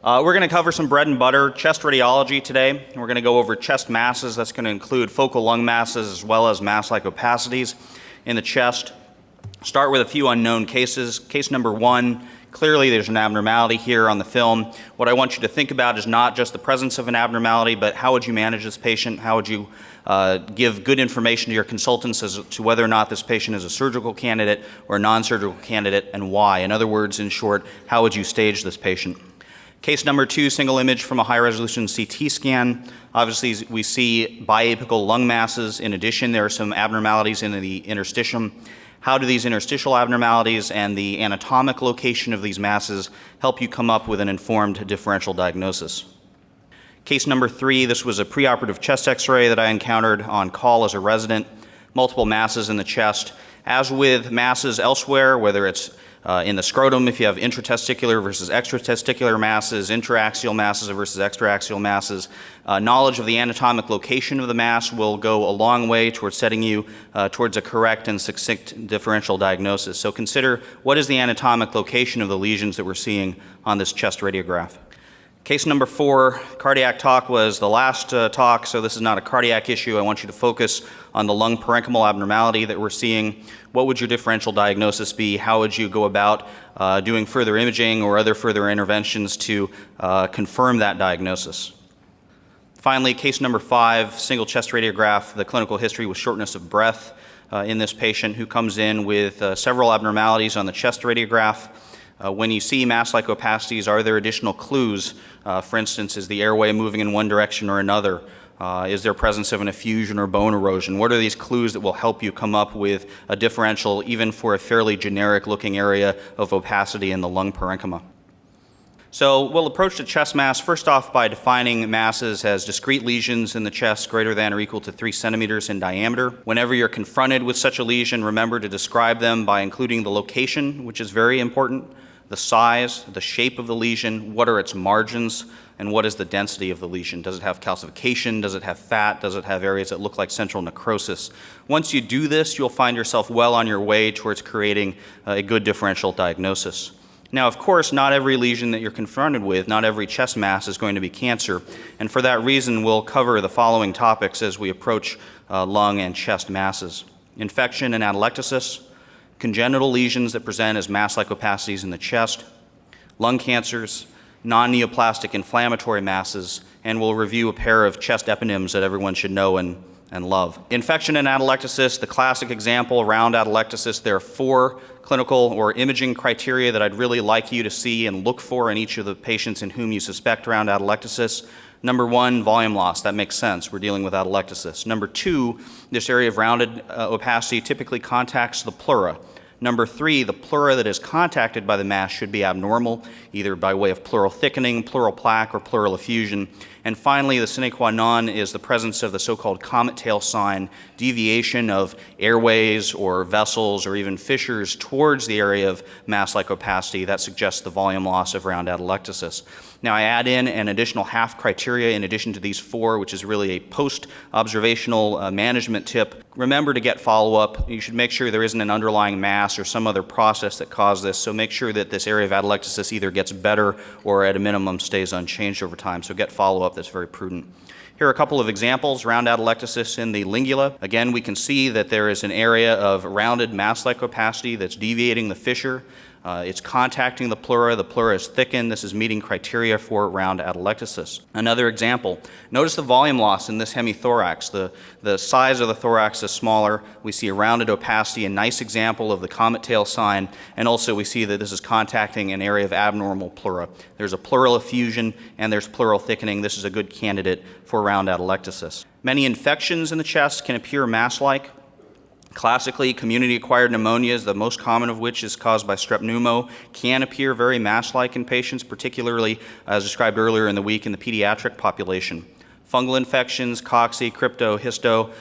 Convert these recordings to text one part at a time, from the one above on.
We're going to cover some bread and butter chest radiology today. We're going to go over chest masses. That's going to include focal lung masses as well as mass-like opacities in the chest. Start with a few unknown cases. Case number 1, clearly there's an abnormality here on the film. What I want you to think about is not just the presence of an abnormality, but how would you manage this patient? How would you give good information to your consultants as to whether or not this patient is a surgical candidate or a non-surgical candidate, and why? In other words, in short, how would you stage this patient? Case number 2, single image from a high-resolution CT scan. Obviously, we see biapical lung masses. In addition, there are some abnormalities in the interstitium. How do these interstitial abnormalities and the anatomic location of these masses help you come up with an informed differential diagnosis? Case number 3, this was a preoperative chest x-ray that I encountered on call as a resident. Multiple masses in the chest. As with masses elsewhere, whether it's in the scrotum, if you have intratesticular versus extratesticular masses, intraaxial masses versus extraaxial masses, knowledge of the anatomic location of the mass will go a long way towards setting you towards a correct and succinct differential diagnosis. So consider, what is the anatomic location of the lesions that we're seeing on this chest radiograph? Case number 4, cardiac talk was the last talk, so this is not a cardiac issue. I want you to focus on the lung parenchymal abnormality that we're seeing. What would your differential diagnosis be? How would you go about doing further imaging or other further interventions to confirm that diagnosis? Finally, case number 5, single chest radiograph. The clinical history was shortness of breath in this patient who comes in with several abnormalities on the chest radiograph. When you see mass-like opacities, are there additional clues? For instance, is the airway moving in one direction or another? Is there presence of an effusion or bone erosion? What are these clues that will help you come up with a differential, even for a fairly generic-looking area of opacity in the lung parenchyma? So we'll approach the chest mass first off by defining masses as discrete lesions in the chest greater than or equal to 3 centimeters in diameter. Whenever you're confronted with such a lesion, remember to describe them by including the location, which is very important, the size, the shape of the lesion, what are its margins, and what is the density of the lesion. Does it have calcification? Does it have fat? Does it have areas that look like central necrosis? Once you do this, you'll find yourself well on your way towards creating a good differential diagnosis. Now, of course, not every lesion that you're confronted with, not every chest mass is going to be cancer, and for that reason, we'll cover the following topics as we approach lung and chest masses. Infection and atelectasis, congenital lesions that present as mass-like opacities in the chest, lung cancers, non-neoplastic inflammatory masses, and we'll review a pair of chest eponyms that everyone should know and love. Infection and atelectasis, the classic example, round atelectasis. There are 4 clinical or imaging criteria that I'd really like you to see and look for in each of the patients in whom you suspect round atelectasis. Number 1, volume loss. That makes sense. We're dealing with atelectasis. Number 2, this area of rounded opacity typically contacts the pleura. Number 3, the pleura that is contacted by the mass should be abnormal, either by way of pleural thickening, pleural plaque, or pleural effusion. And finally, the sine qua non is the presence of the so-called comet tail sign, deviation of airways or vessels or even fissures towards the area of mass-like opacity. That suggests the volume loss of round atelectasis. Now, I add in an additional half criteria in addition to these 4, which is really a post-observational management tip. Remember to get follow-up. You should make sure there isn't an underlying mass or some other process that caused this, so make sure that this area of atelectasis either gets better or at a minimum stays unchanged over time. So get follow-up. That's very prudent. Here are a couple of examples. Round atelectasis in the lingula. Again, we can see that there is an area of rounded mass-like opacity that's deviating the fissure. It's contacting the pleura. The pleura is thickened. This is meeting criteria for round atelectasis. Another example, notice the volume loss in this hemithorax. The size of the thorax is smaller. We see a rounded opacity, a nice example of the comet tail sign, and also we see that this is contacting an area of abnormal pleura. There's a pleural effusion and there's pleural thickening. This is a good candidate for round atelectasis. Many infections in the chest can appear mass-like. Classically, community-acquired pneumonias, the most common of which is caused by strep pneumo, can appear very mass-like in patients, particularly as described earlier in the week in the pediatric population. Fungal infections, cocci, crypto, histo,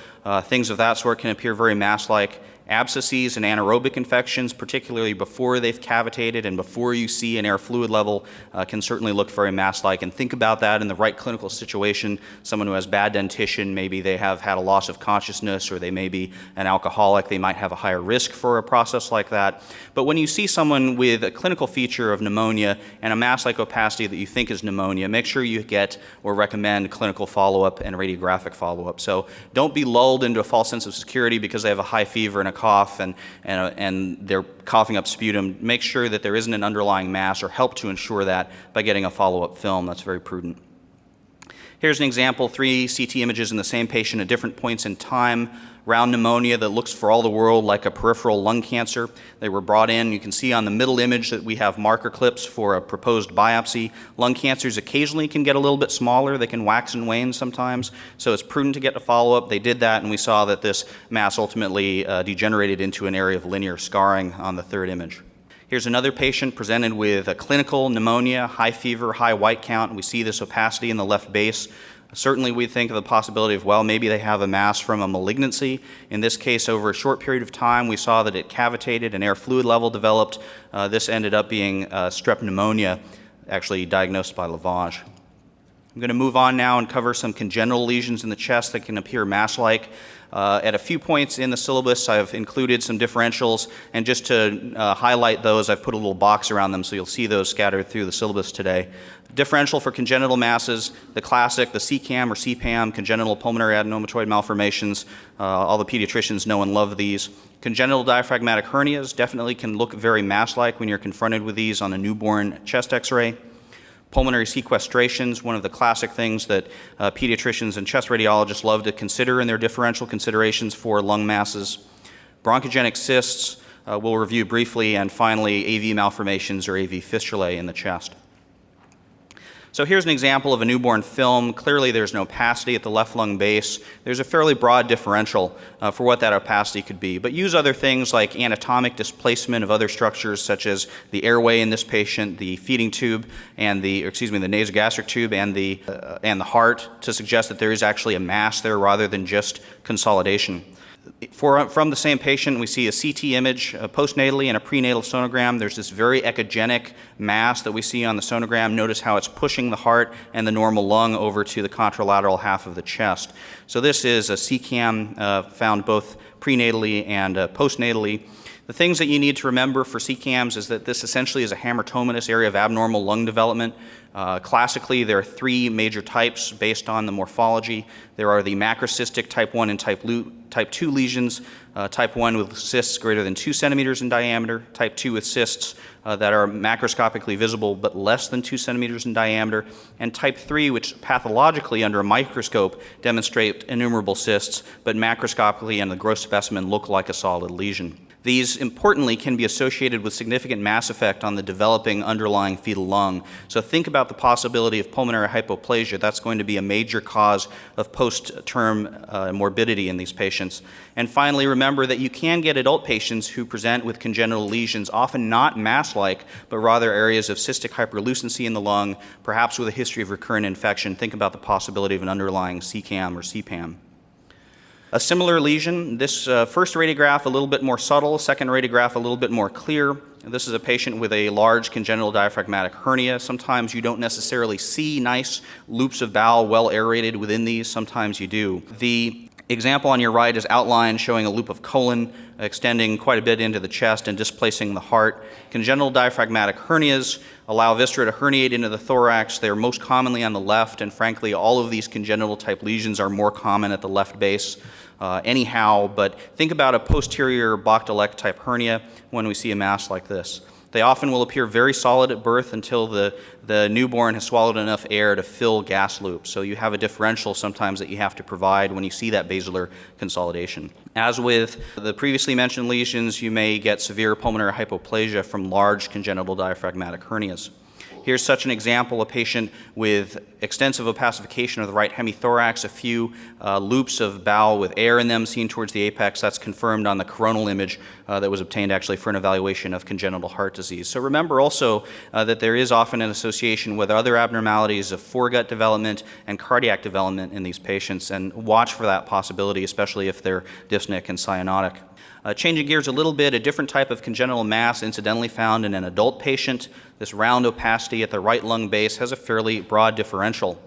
things of that sort can appear very mass-like. Abscesses and anaerobic infections, particularly before they've cavitated and before you see an air fluid level, can certainly look very mass-like. And think about that in the right clinical situation. Someone who has bad dentition, maybe they have had a loss of consciousness, or they may be an alcoholic, they might have a higher risk for a process like that. But when you see someone with a clinical feature of pneumonia and a mass-like opacity that you think is pneumonia, make sure you get or recommend clinical follow-up and radiographic follow-up. So don't be lulled into a false sense of security because they have a high fever and a cough and they're coughing up sputum. Make sure that there isn't an underlying mass, or help to ensure that by getting a follow-up film. That's very prudent. Here's an example, 3 CT images in the same patient at different points in time. Round pneumonia that looks for all the world like a peripheral lung cancer. They were brought in. You can see on the middle image that we have marker clips for a proposed biopsy. Lung cancers occasionally can get a little bit smaller. They can wax and wane sometimes, so it's prudent to get a follow-up. They did that, and we saw that this mass ultimately degenerated into an area of linear scarring on the 3rd image. Here's another patient presented with a clinical pneumonia, high fever, high white count, and we see this opacity in the left base. Certainly we think of the possibility of, well, maybe they have a mass from a malignancy. In this case, over a short period of time, we saw that it cavitated, an air fluid level developed. This ended up being strep pneumonia, actually diagnosed by lavage. I'm going to move on now and cover some congenital lesions in the chest that can appear mass-like. At a few points in the syllabus, I've included some differentials, and just to highlight those, I've put a little box around them so you'll see those scattered through the syllabus today. Differential for congenital masses, the classic, the CCAM or CPAM, congenital pulmonary adenomatoid malformations. All the pediatricians know and love these. Congenital diaphragmatic hernias definitely can look very mass-like when you're confronted with these on a newborn chest x-ray. Pulmonary sequestrations, one of the classic things that pediatricians and chest radiologists love to consider in their differential considerations for lung masses. Bronchogenic cysts, we'll review briefly, and finally AV malformations or AV fistulae in the chest. So here's an example of a newborn film. Clearly there's no opacity at the left lung base. There's a fairly broad differential for what that opacity could be. But use other things like anatomic displacement of other structures such as the airway in this patient, the feeding tube, and the nasogastric tube and the heart to suggest that there is actually a mass there rather than just consolidation. From the same patient, we see a CT image postnatally and a prenatal sonogram. There's this very echogenic mass that we see on the sonogram. Notice how it's pushing the heart and the normal lung over to the contralateral half of the chest. So this is a CCAM found both prenatally and postnatally. The things that you need to remember for CCAMs is that this essentially is a hamartomatous area of abnormal lung development. Classically, there are 3 major types based on the morphology. There are the macrocystic type 1 and type 2 lesions, type 1 with cysts greater than 2 centimeters in diameter, type 2 with cysts that are macroscopically visible but less than 2 centimeters in diameter, and type 3, which pathologically under a microscope demonstrate innumerable cysts, but macroscopically in the gross specimen look like a solid lesion. These, importantly, can be associated with significant mass effect on the developing underlying fetal lung. So think about the possibility of pulmonary hypoplasia. That's going to be a major cause of post-term morbidity in these patients. And finally, remember that you can get adult patients who present with congenital lesions, often not mass-like, but rather areas of cystic hyperlucency in the lung, perhaps with a history of recurrent infection. Think about the possibility of an underlying CCAM or CPAM. A similar lesion, this first radiograph a little bit more subtle, second radiograph a little bit more clear. This is a patient with a large congenital diaphragmatic hernia. Sometimes you don't necessarily see nice loops of bowel well aerated within these, sometimes you do. The example on your right is outlined showing a loop of colon extending quite a bit into the chest and displacing the heart. Congenital diaphragmatic hernias allow viscera to herniate into the thorax. They are most commonly on the left, and frankly, all of these congenital type lesions are more common at the left base. But think about a posterior Bach-Deleck type hernia when we see a mass like this. They often will appear very solid at birth until the newborn has swallowed enough air to fill gas loops. So you have a differential sometimes that you have to provide when you see that basilar consolidation. As with the previously mentioned lesions, you may get severe pulmonary hypoplasia from large congenital diaphragmatic hernias. Here's such an example, a patient with extensive opacification of the right hemithorax, a few loops of bowel with air in them seen towards the apex. That's confirmed on the coronal image that was obtained actually for an evaluation of congenital heart disease. So remember also that there is often an association with other abnormalities of foregut development and cardiac development in these patients, and watch for that possibility, especially if they're dyspneic and cyanotic. Changing gears a little bit, a different type of congenital mass incidentally found in an adult patient. This round opacity at the right lung base has a fairly broad differential.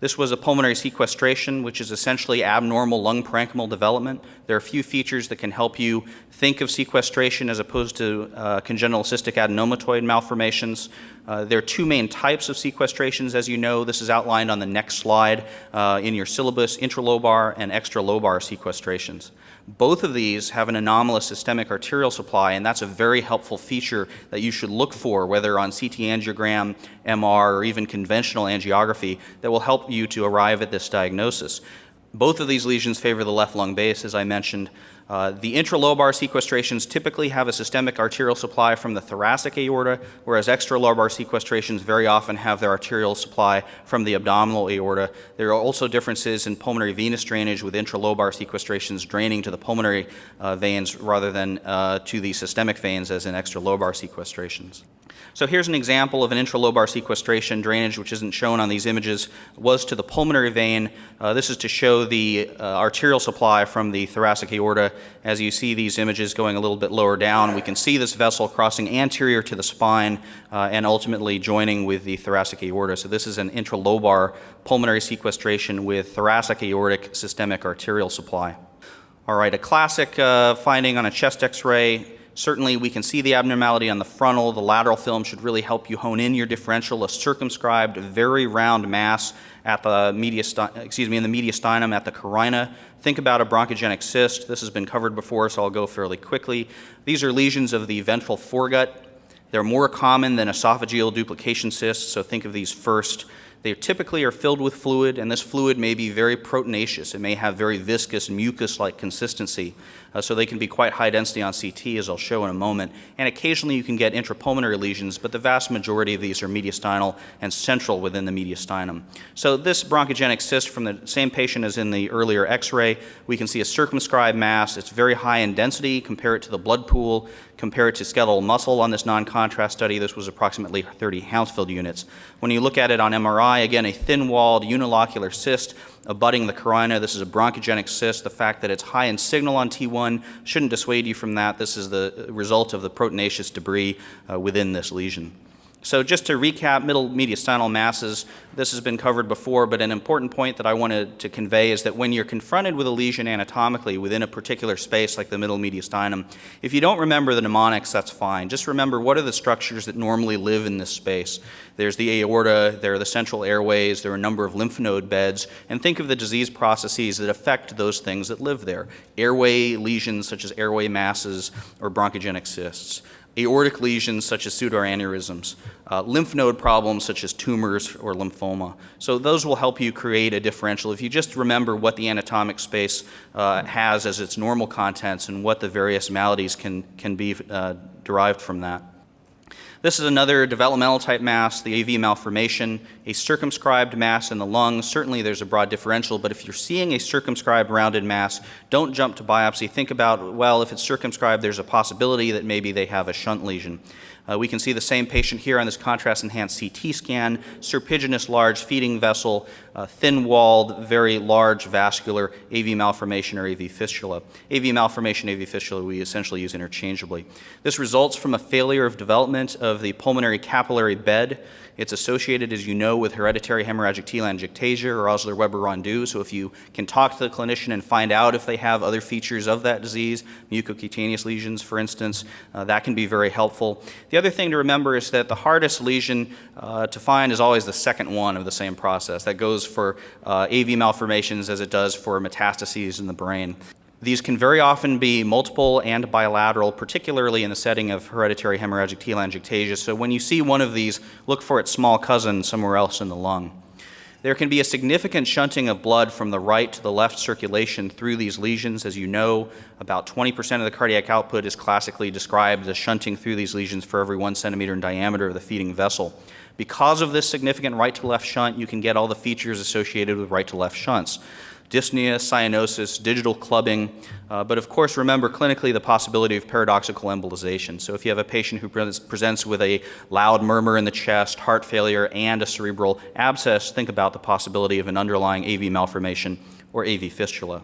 This was a pulmonary sequestration, which is essentially abnormal lung parenchymal development. There are a few features that can help you think of sequestration as opposed to congenital cystic adenomatoid malformations. There are two main types of sequestrations, as you know. This is outlined on the next slide in your syllabus: intralobar and extralobar sequestrations. Both of these have an anomalous systemic arterial supply, and that's a very helpful feature that you should look for, whether on CT angiogram, MR, or even conventional angiography, that will help you to arrive at this diagnosis. Both of these lesions favor the left lung base, as I mentioned. The intralobar sequestrations typically have a systemic arterial supply from the thoracic aorta, whereas extralobar sequestrations very often have their arterial supply from the abdominal aorta. There are also differences in pulmonary venous drainage, with intralobar sequestrations draining to the pulmonary veins rather than to the systemic veins, as in extralobar sequestrations. So here's an example of an intralobar sequestration drainage, which isn't shown on these images, was to the pulmonary vein. This is to show the arterial supply from the thoracic aorta. As you see these images going a little bit lower down, we can see this vessel crossing anterior to the spine and ultimately joining with the thoracic aorta. So this is an intralobar pulmonary sequestration with thoracic aortic systemic arterial supply. All right, a classic finding on a chest X-ray. Certainly, we can see the abnormality on the frontal. The lateral film should really help you hone in your differential. A circumscribed, very round mass at the in the mediastinum at the carina. Think about a bronchogenic cyst. This has been covered before, so I'll go fairly quickly. These are lesions of the ventral foregut. They're more common than esophageal duplication cysts, so think of these first. They typically are filled with fluid, and this fluid may be very proteinaceous. It may have very viscous, mucus-like consistency, so they can be quite high density on CT, as I'll show in a moment. And occasionally you can get intrapulmonary lesions, but the vast majority of these are mediastinal and central within the mediastinum. So this bronchogenic cyst from the same patient as in the earlier X-ray, we can see a circumscribed mass. It's very high in density. Compare it to the blood pool. Compare it to skeletal muscle on this non-contrast study. This was approximately 30 Hounsfield units. When you look at it on MRI, again, a thin-walled unilocular cyst abutting the carina. This is a bronchogenic cyst. The fact that it's high in signal on T1 shouldn't dissuade you from that. This is the result of the proteinaceous debris within this lesion. So just to recap, middle mediastinal masses, this has been covered before, but an important point that I wanted to convey is that when you're confronted with a lesion anatomically within a particular space like the middle mediastinum, if you don't remember the mnemonics, that's fine. Just remember, what are the structures that normally live in this space? There's the aorta, there are the central airways, there are a number of lymph node beds, and think of the disease processes that affect those things that live there. Airway lesions such as airway masses or bronchogenic cysts. Aortic lesions such as pseudoaneurysms, lymph node problems such as tumors or lymphoma. So those will help you create a differential if you just remember what the anatomic space has as its normal contents and what the various maladies can be derived from that. This is another developmental type mass, the AV malformation, a circumscribed mass in the lung. Certainly there's a broad differential, but if you're seeing a circumscribed rounded mass, don't jump to biopsy. Think about, well, if it's circumscribed, there's a possibility that maybe they have a shunt lesion. We can see the same patient here on this contrast-enhanced CT scan, serpiginous large feeding vessel, thin-walled, very large vascular AV malformation or AV fistula. AV malformation, AV fistula we essentially use interchangeably. This results from a failure of development of the pulmonary capillary bed. It's associated, as you know, with hereditary hemorrhagic telangiectasia or Osler-Weber-Rondeau. So if you can talk to the clinician and find out if they have other features of that disease, mucocutaneous lesions, for instance, that can be very helpful. The other thing to remember is that the hardest lesion to find is always the second one of the same process. That goes for AV malformations as it does for metastases in the brain. These can very often be multiple and bilateral, particularly in the setting of hereditary hemorrhagic telangiectasia. So when you see one of these, look for its small cousin somewhere else in the lung. There can be a significant shunting of blood from the right to the left circulation through these lesions. As you know, about 20% of the cardiac output is classically described as shunting through these lesions for every 1 centimeter in diameter of the feeding vessel. Because of this significant right to left shunt, you can get all the features associated with right to left shunts. Dyspnea, cyanosis, digital clubbing, but of course remember clinically the possibility of paradoxical embolization. So if you have a patient who presents with a loud murmur in the chest, heart failure, and a cerebral abscess, think about the possibility of an underlying AV malformation or AV fistula.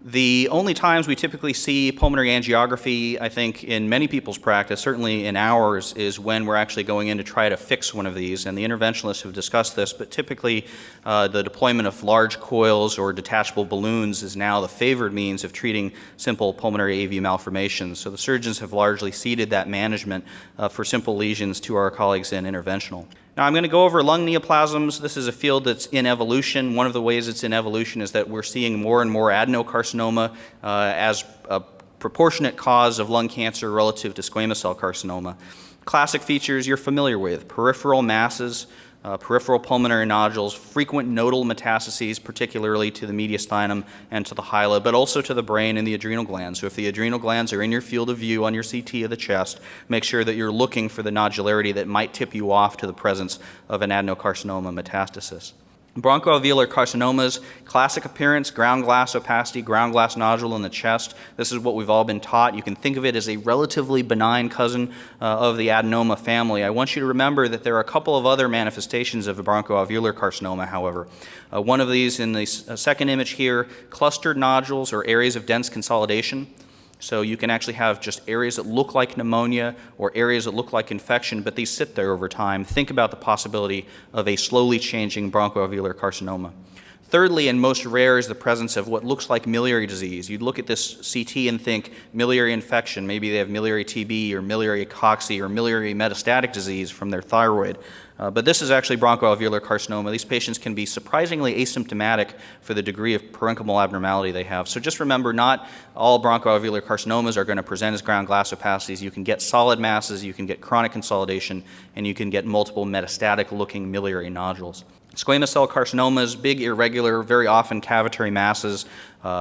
The only times we typically see pulmonary angiography, I think, in many people's practice, certainly in ours, is when we're actually going in to try to fix one of these. And the interventionalists have discussed this, but typically the deployment of large coils or detachable balloons is now the favored means of treating simple pulmonary AV malformations. So the surgeons have largely ceded that management for simple lesions to our colleagues in interventional. Now I'm going to go over lung neoplasms. This is a field that's in evolution. One of the ways it's in evolution is that we're seeing more and more adenocarcinoma as a proportionate cause of lung cancer relative to squamous cell carcinoma. Classic features you're familiar with: peripheral masses, peripheral pulmonary nodules, frequent nodal metastases, particularly to the mediastinum and to the hyla, but also to the brain and the adrenal glands. So if the adrenal glands are in your field of view on your CT of the chest, make sure that you're looking for the nodularity that might tip you off to the presence of an adenocarcinoma metastasis. Bronchoalveolar carcinomas, classic appearance: ground glass opacity, ground glass nodule in the chest. This is what we've all been taught. You can think of it as a relatively benign cousin of the adenoma family. I want you to remember that there are a couple of other manifestations of a bronchoalveolar carcinoma, however. One of these in the second image here, clustered nodules or areas of dense consolidation. So you can actually have just areas that look like pneumonia or areas that look like infection, but these sit there over time. Think about the possibility of a slowly changing bronchoalveolar carcinoma. Thirdly, and most rare, is the presence of what looks like miliary disease. You'd look at this CT and think miliary infection. Maybe they have miliary TB or miliary cocci or miliary metastatic disease from their thyroid. But this is actually bronchoalveolar carcinoma. These patients can be surprisingly asymptomatic for the degree of parenchymal abnormality they have. So just remember, not all bronchoalveolar carcinomas are going to present as ground glass opacities. You can get solid masses, you can get chronic consolidation, and you can get multiple metastatic-looking miliary nodules. Squamous cell carcinomas, big, irregular, very often cavitary masses,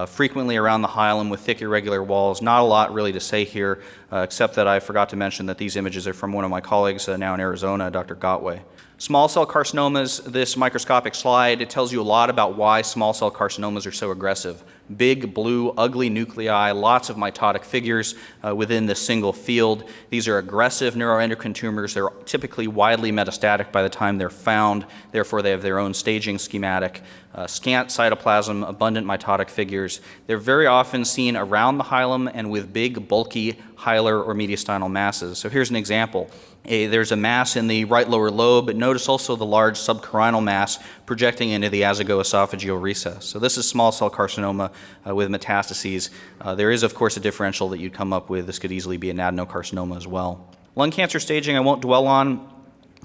frequently around the hilum with thick, irregular walls. Not a lot really to say here, except that I forgot to mention that these images are from one of my colleagues now in Arizona, Dr. Gotway. Small cell carcinomas, this microscopic slide, it tells you a lot about why small cell carcinomas are so aggressive. Big, blue, ugly nuclei, lots of mitotic figures within this single field. These are aggressive neuroendocrine tumors. They're typically widely metastatic by the time they're found. Therefore, they have their own staging schematic. Scant cytoplasm, abundant mitotic figures. They're very often seen around the hilum and with big, bulky hilar or mediastinal masses. So here's an example. There's a mass in the right lower lobe, but notice also the large subcarinal mass projecting into the azygoesophageal recess. So this is small cell carcinoma with metastases. There is, of course, a differential that you'd come up with. This could easily be an adenocarcinoma as well. Lung cancer staging I won't dwell on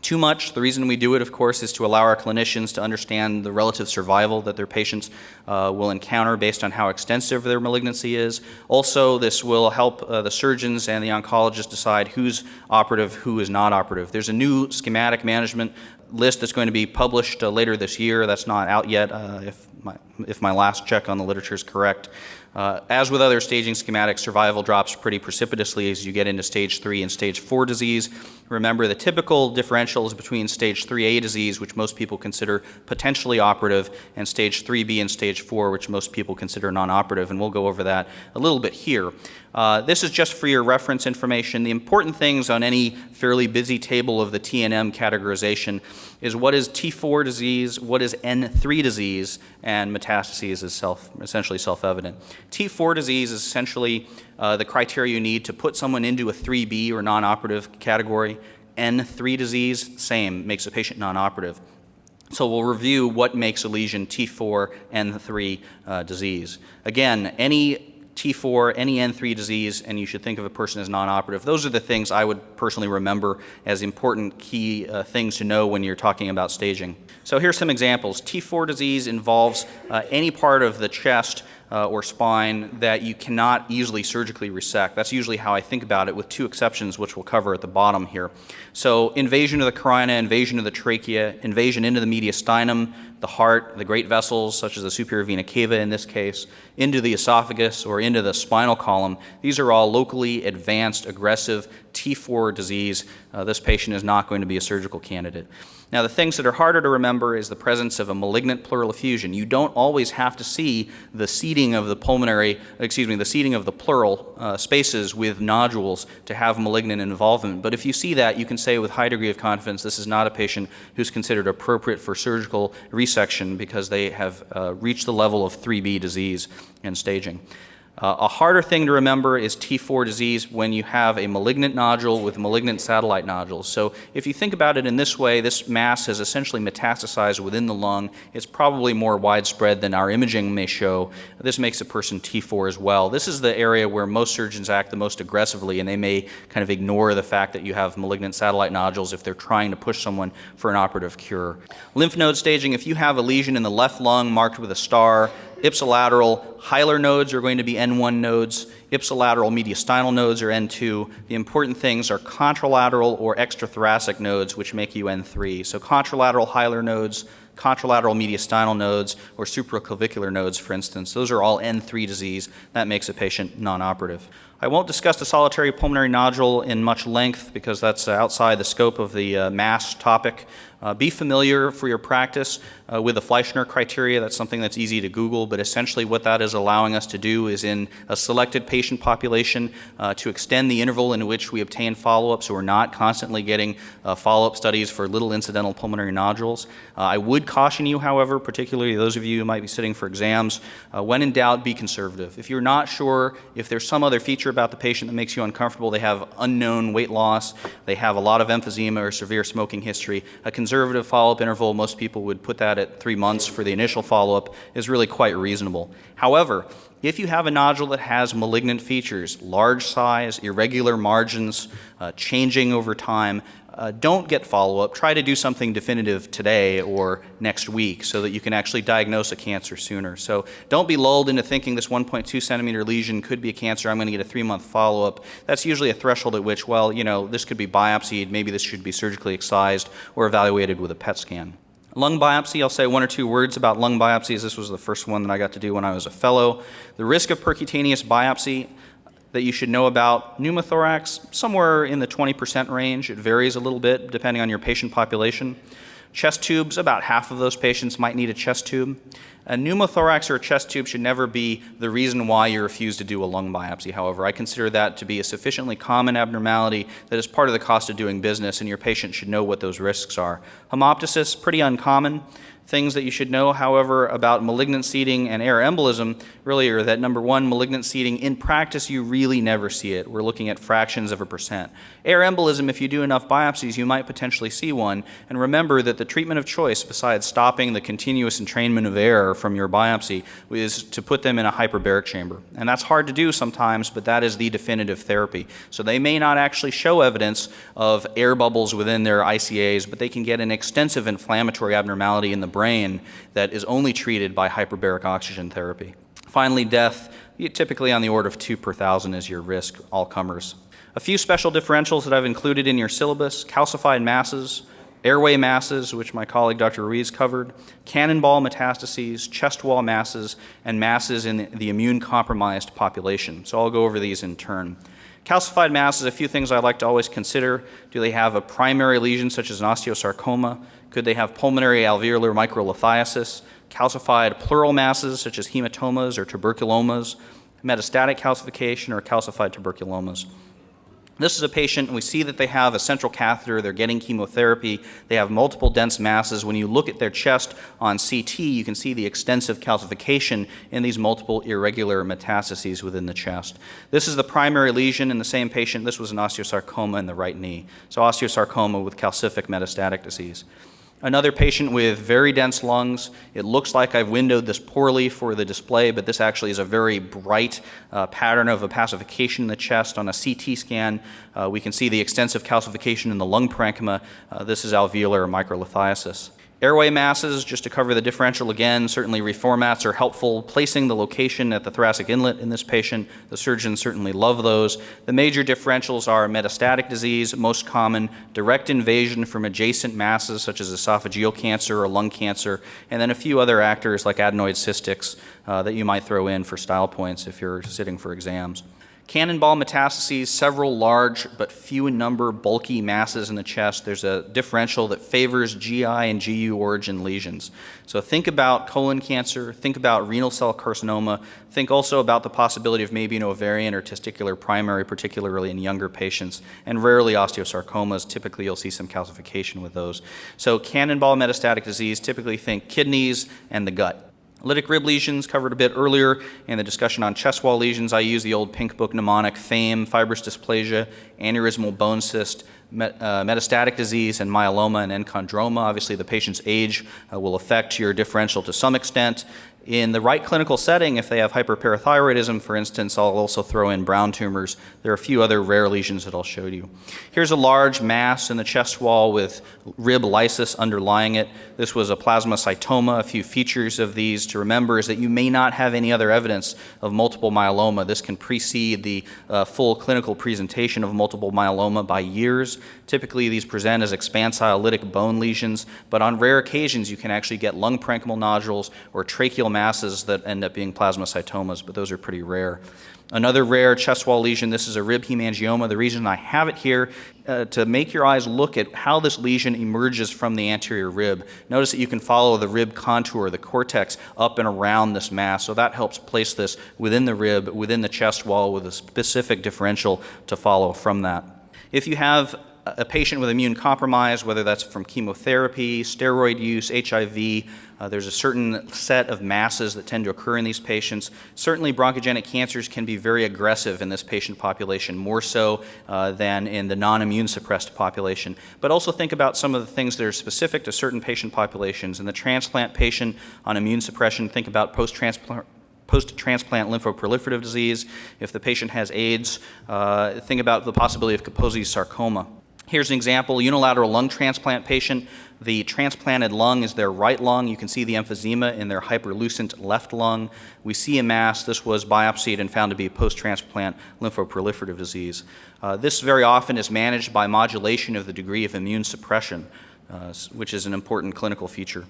too much. The reason we do it, of course, is to allow our clinicians to understand the relative survival that their patients will encounter based on how extensive their malignancy is. Also, this will help the surgeons and the oncologists decide who's operative, who is not operative. There's a new schematic management list that's going to be published later this year. That's not out yet, if my last check on the literature is correct. As with other staging schematics, survival drops pretty precipitously as you get into stage 3 and stage 4 disease. Remember, the typical differentials between stage 3A disease, which most people consider potentially operative, and stage 3B and stage 4, which most people consider non-operative, and we'll go over that a little bit here. This is just for your reference information. The important things on any fairly busy table of the TNM categorization is what is T4 disease, what is N3 disease, and metastases is essentially self-evident. T4 disease is essentially the criteria you need to put someone into a 3B or non-operative category. N3 disease, same, makes a patient non-operative. So we'll review what makes a lesion T4, N3 disease. Again, any T4, any N3 disease, and you should think of a person as non-operative. Those are the things I would personally remember as important key things to know when you're talking about staging. So here's some examples. T4 disease involves any part of the chest or spine that you cannot easily surgically resect. That's usually how I think about it, with two exceptions, which we'll cover at the bottom here. So invasion of the carina, invasion of the trachea, invasion into the mediastinum, the heart, the great vessels, such as the superior vena cava in this case, into the esophagus or into the spinal column. These are all locally advanced, aggressive T4 disease. This patient is not going to be a surgical candidate. Now, the things that are harder to remember is the presence of a malignant pleural effusion. You don't always have to see the seeding seeding of the the seeding of the pleural spaces with nodules to have malignant involvement. But if you see that, you can say with high degree of confidence this is not a patient who's considered appropriate for surgical resection because they have reached the level of 3B disease and staging. A harder thing to remember is T4 disease when you have a malignant nodule with malignant satellite nodules. So if you think about it in this way, this mass has essentially metastasized within the lung. It's probably more widespread than our imaging may show. This makes a person T4 as well. This is the area where most surgeons act the most aggressively, and they may kind of ignore the fact that you have malignant satellite nodules if they're trying to push someone for an operative cure. Lymph node staging, if you have a lesion in the left lung marked with a star, ipsilateral hilar nodes are going to be N1 nodes. Ipsilateral mediastinal nodes are N2. The important things are contralateral or extrathoracic nodes, which make you N3. So contralateral hilar nodes, contralateral mediastinal nodes, or supraclavicular nodes, for instance, those are all N3 disease. That makes a patient non-operative. I won't discuss the solitary pulmonary nodule in much length because that's outside the scope of the mass topic. Be familiar for your practice with the Fleischner criteria. That's something that's easy to Google, but essentially what that is allowing us to do is in a selected patient population to extend the interval in which we obtain follow-up so we're not constantly getting follow-up studies for little incidental pulmonary nodules. I would caution you, however, particularly those of you who might be sitting for exams, when in doubt, be conservative. If you're not sure, if there's some other feature about the patient that makes you uncomfortable, they have unknown weight loss, they have a lot of emphysema or severe smoking history, a conservative follow-up interval, most people would put that at 3 months for the initial follow-up, is really quite reasonable. However, if you have a nodule that has malignant features, large size, irregular margins, changing over time, don't get follow-up. Try to do something definitive today or next week so that you can actually diagnose a cancer sooner. So don't be lulled into thinking this 1.2 centimeter lesion could be a cancer. I'm going to get a 3-month follow-up. That's usually a threshold at which, well, this could be biopsied. Maybe this should be surgically excised or evaluated with a PET scan. Lung biopsy, I'll say 1 or 2 words about lung biopsies. This was the first one that I got to do when I was a fellow. The risk of percutaneous biopsy that you should know about: pneumothorax, somewhere in the 20% range. It varies a little bit depending on your patient population. Chest tubes, about half of those patients might need a chest tube. A pneumothorax or a chest tube should never be the reason why you refuse to do a lung biopsy, however. I consider that to be a sufficiently common abnormality that is part of the cost of doing business, and your patient should know what those risks are. Hemoptysis, pretty uncommon. Things that you should know, however, about malignant seeding and air embolism really are that, number one, malignant seeding, in practice, you really never see it. We're looking at fractions of a percent. Air embolism, if you do enough biopsies, you might potentially see one. And remember that the treatment of choice, besides stopping the continuous entrainment of air from your biopsy, is to put them in a hyperbaric chamber. And that's hard to do sometimes, but that is the definitive therapy. So they may not actually show evidence of air bubbles within their ICAs, but they can get an extensive inflammatory abnormality in the brain that is only treated by hyperbaric oxygen therapy. Finally, death, typically on the order of 2 per 1,000 is your risk, all comers. A few special differentials that I've included in your syllabus: calcified masses, airway masses, which my colleague Dr. Ruiz covered, cannonball metastases, chest wall masses, and masses in the immune-compromised population. So I'll go over these in turn. Calcified masses, a few things I like to always consider. Do they have a primary lesion such as an osteosarcoma? Could they have pulmonary alveolar microlithiasis? Calcified pleural masses such as hematomas or tuberculomas? Metastatic calcification or calcified tuberculomas? This is a patient, and we see that they have a central catheter, they're getting chemotherapy, they have multiple dense masses. When you look at their chest on CT, you can see the extensive calcification in these multiple irregular metastases within the chest. This is the primary lesion in the same patient. This was an osteosarcoma in the right knee. So osteosarcoma with calcific metastatic disease. Another patient with very dense lungs. It looks like I've windowed this poorly for the display, but this actually is a very bright pattern of opacification in the chest. On a CT scan, we can see the extensive calcification in the lung parenchyma. This is alveolar microlithiasis. Airway masses, just to cover the differential again, certainly reformats are helpful. Placing the location at the thoracic inlet in this patient, the surgeons certainly love those. The major differentials are metastatic disease, most common, direct invasion from adjacent masses such as esophageal cancer or lung cancer, and then a few other actors like adenoid cystics that you might throw in for style points if you're sitting for exams. Cannonball metastases, several large but few in number bulky masses in the chest. There's a differential that favors GI and GU origin lesions. So think about colon cancer, think about renal cell carcinoma, think also about the possibility of maybe an ovarian or testicular primary, particularly in younger patients, and rarely osteosarcomas. Typically you'll see some calcification with those. So cannonball metastatic disease, typically think kidneys and the gut. Lytic rib lesions, covered a bit earlier in the discussion on chest wall lesions. I use the old pink book mnemonic: FAME, fibrous dysplasia, aneurysmal bone cyst, metastatic disease, and myeloma and enchondroma. Obviously, the patient's age will affect your differential to some extent. In the right clinical setting, if they have hyperparathyroidism, for instance, I'll also throw in brown tumors. There are a few other rare lesions that I'll show you. Here's a large mass in the chest wall with rib lysis underlying it. This was a plasmacytoma. A few features of these to remember is that you may not have any other evidence of multiple myeloma. This can precede the full clinical presentation of multiple myeloma by years. Typically, these present as expansile lytic bone lesions, but on rare occasions, you can actually get lung parenchymal nodules or tracheal masses that end up being plasmacytomas, but those are pretty rare. Another rare chest wall lesion, this is a rib hemangioma. The reason I have it here to make your eyes look at how this lesion emerges from the anterior rib. Notice that you can follow the rib contour, the cortex, up and around this mass, so that helps place this within the rib, within the chest wall, with a specific differential to follow from that. If you have a patient with immune compromise, whether that's from chemotherapy, steroid use, HIV, there's a certain set of masses that tend to occur in these patients. Certainly bronchogenic cancers can be very aggressive in this patient population, more so than in the non-immune suppressed population. But also think about some of the things that are specific to certain patient populations. In the transplant patient on immune suppression, think about post-transplant lymphoproliferative disease. If the patient has AIDS, think about the possibility of Kaposi's sarcoma. Here's an example: unilateral lung transplant patient. The transplanted lung is their right lung. You can see the emphysema in their hyperlucent left lung. We see a mass. This was biopsied and found to be post-transplant lymphoproliferative disease. This very often is managed by modulation of the degree of immune suppression, which is an important clinical feature.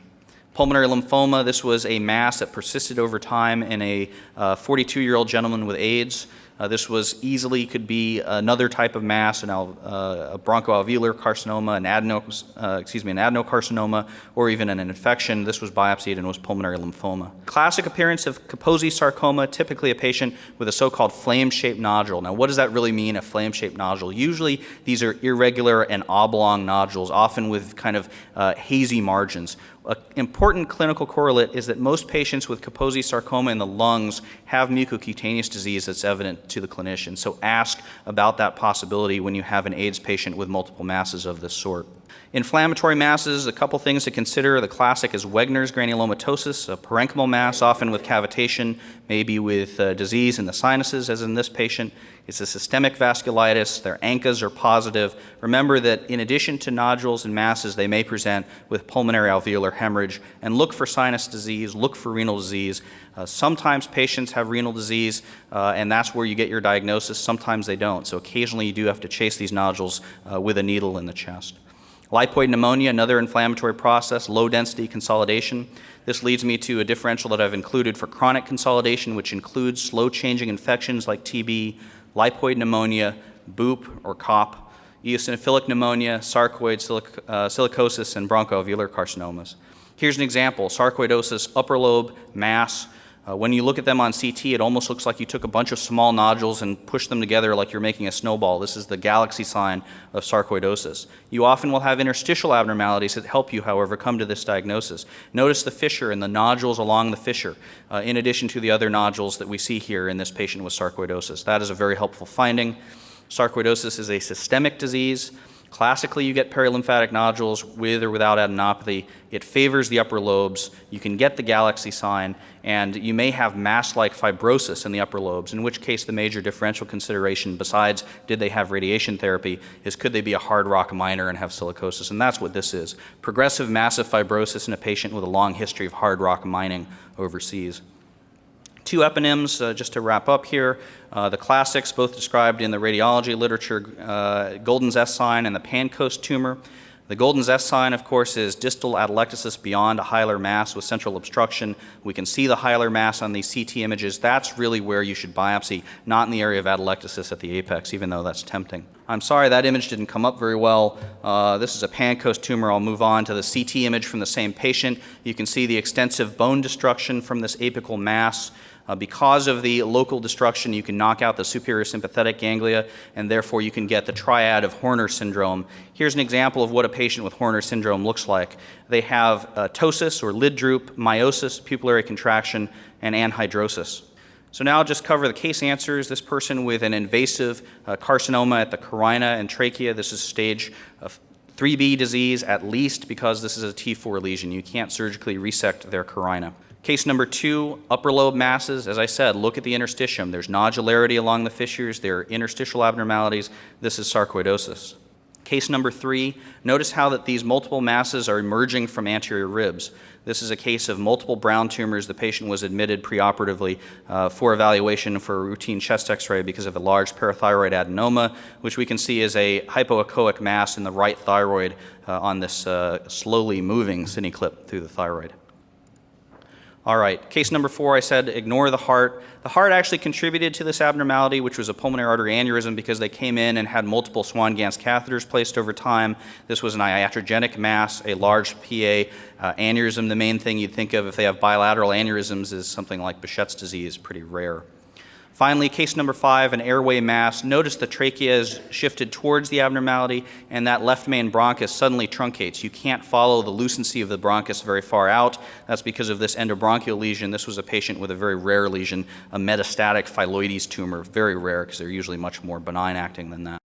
Pulmonary lymphoma, this was a mass that persisted over time in a 42-year-old gentleman with AIDS. This was easily could be another type of mass, a bronchoalveolar carcinoma, an adenocarcinoma, or even an infection. This was biopsied and was pulmonary lymphoma. Classic appearance of Kaposi sarcoma, typically a patient with a so-called flame-shaped nodule. Now, what does that really mean, a flame-shaped nodule? Usually, these are irregular and oblong nodules, often with kind of hazy margins. An important clinical correlate is that most patients with Kaposi sarcoma in the lungs have mucocutaneous disease that's evident to the clinician. So ask about that possibility when you have an AIDS patient with multiple masses of this sort. Inflammatory masses, a couple things to consider. The classic is Wegener's granulomatosis, a parenchymal mass, often with cavitation, maybe with disease in the sinuses, as in this patient. It's a systemic vasculitis. Their ANCAs are positive. Remember that in addition to nodules and masses, they may present with pulmonary alveolar hemorrhage. And look for sinus disease, look for renal disease. Sometimes patients have renal disease, and that's where you get your diagnosis. Sometimes they don't. So occasionally you do have to chase these nodules with a needle in the chest. Lipoid pneumonia, another inflammatory process, low-density consolidation. This leads me to a differential that I've included for chronic consolidation, which includes slow-changing infections like TB, lipoid pneumonia, BOOP or COP, eosinophilic pneumonia, sarcoid, silicosis, and bronchoalveolar carcinomas. Here's an example: sarcoidosis, upper lobe, mass. When you look at them on CT, it almost looks like you took a bunch of small nodules and pushed them together like you're making a snowball. This is the galaxy sign of sarcoidosis. You often will have interstitial abnormalities that help you, however, come to this diagnosis. Notice the fissure and the nodules along the fissure, in addition to the other nodules that we see here in this patient with sarcoidosis. That is a very helpful finding. Sarcoidosis is a systemic disease. Classically, you get perilymphatic nodules with or without adenopathy. It favors the upper lobes. You can get the galaxy sign, and you may have mass-like fibrosis in the upper lobes, in which case the major differential consideration, besides did they have radiation therapy, is could they be a hard rock miner and have silicosis, and that's what this is. Progressive massive fibrosis in a patient with a long history of hard rock mining overseas. Two eponyms, just to wrap up here. The classics, both described in the radiology literature, Golden's S sign and the Pancoast tumor. The golden zest sign, of course, is distal atelectasis beyond a hilar mass with central obstruction. We can see the hilar mass on these CT images. That's really where you should biopsy, not in the area of atelectasis at the apex, even though that's tempting. I'm sorry that image didn't come up very well. This is a pancreas tumor. I'll move on to the CT image from the same patient. You can see the extensive bone destruction from this apical mass. Because of the local destruction, you can knock out the superior sympathetic ganglia, and therefore you can get the triad of Horner syndrome. Here's an example of what a patient with Horner syndrome looks like. They have ptosis or lid droop, meiosis, pupillary contraction, and anhidrosis. So now I'll just cover the case answers. This person with an invasive carcinoma at the carina and trachea. This is stage 3B disease at least, because this is a T4 lesion. You can't surgically resect their carina. Case number 2, upper lobe masses. As I said, look at the interstitium. There's nodularity along the fissures. There are interstitial abnormalities. This is sarcoidosis. Case number 3, notice how that these multiple masses are emerging from anterior ribs. This is a case of multiple brown tumors. The patient was admitted preoperatively for evaluation for a routine chest x-ray because of a large parathyroid adenoma, which we can see is a hypoechoic mass in the right thyroid on this slowly moving cine clip through the thyroid. All right, case number 4, I said ignore the heart. The heart actually contributed to this abnormality, which was a pulmonary artery aneurysm, because they came in and had multiple Swan-Ganz catheters placed over time. This was an iatrogenic mass, a large PA aneurysm. The main thing you'd think of if they have bilateral aneurysms is something like Behçet's disease, pretty rare. Finally, case number 5, an airway mass. Notice the trachea is shifted towards the abnormality, and that left main bronchus suddenly truncates. You can't follow the lucency of the bronchus very far out. That's because of this endobronchial lesion. This was a patient with a very rare lesion, a metastatic phylloides tumor, very rare because they're usually much more benign acting than that.